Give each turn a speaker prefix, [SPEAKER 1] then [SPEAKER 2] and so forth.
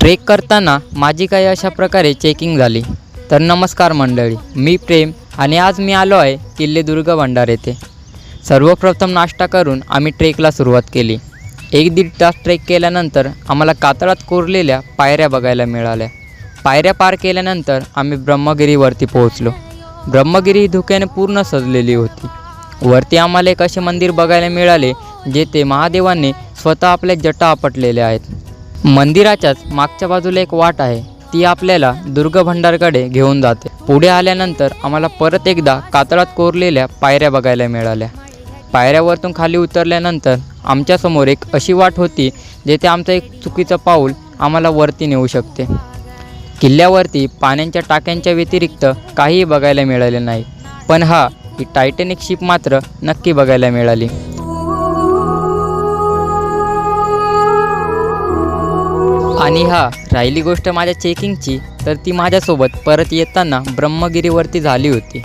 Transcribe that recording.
[SPEAKER 1] Trek करताना माझी काही अशा प्रकारे चेकिंग झाली। तर नमस्कार मंडळी, मी प्रेम आणि आज मी आलो आहे किल्ले दुर्ग भंडार येथे। सर्वप्रथम नाश्ता करून आम्ही ट्रेकला सुरुवात केली। 1-1.5 तास ट्रेक केल्यानंतर आम्हाला कातळात कोरलेल्या पायऱ्या बघायला मिळाल्या। पायऱ्या पार केल्यानंतर आम्ही ब्रह्मगिरीवरती पोहोचलो। ब्रह्मगिरी ही धुक्याने पूर्ण सजलेली होती। वरती आम्हाला एक असे मंदिर बघायला मिळाले जेथे महादेवांनी स्वतः आपल्या जटा आपटलेल्या आहेत। मंदिराच्याच मागच्या बाजूला एक वाट आहे, ती आपल्याला दुर्ग भंडारकडे घेऊन जाते। पुढे आल्यानंतर आम्हाला परत एकदा कातळात कोरलेल्या पायऱ्या बघायला मिळाल्या। पायऱ्यावरतून खाली उतरल्यानंतर आमच्यासमोर एक अशी वाट होती जेथे आमचं एक चुकीचं पाऊल आम्हाला वरती नेऊ शकते। किल्ल्यावरती पाण्याच्या टाक्यांच्या व्यतिरिक्त काहीही बघायला मिळाले नाही, पण ही टायटॅनिक शिप मात्र नक्की बघायला मिळाली। आणि राहिली गोष्ट माझ्या चेकिंगची, तर ती माझ्यासोबत परत येताना ब्रह्मगिरीवरती झाली होती।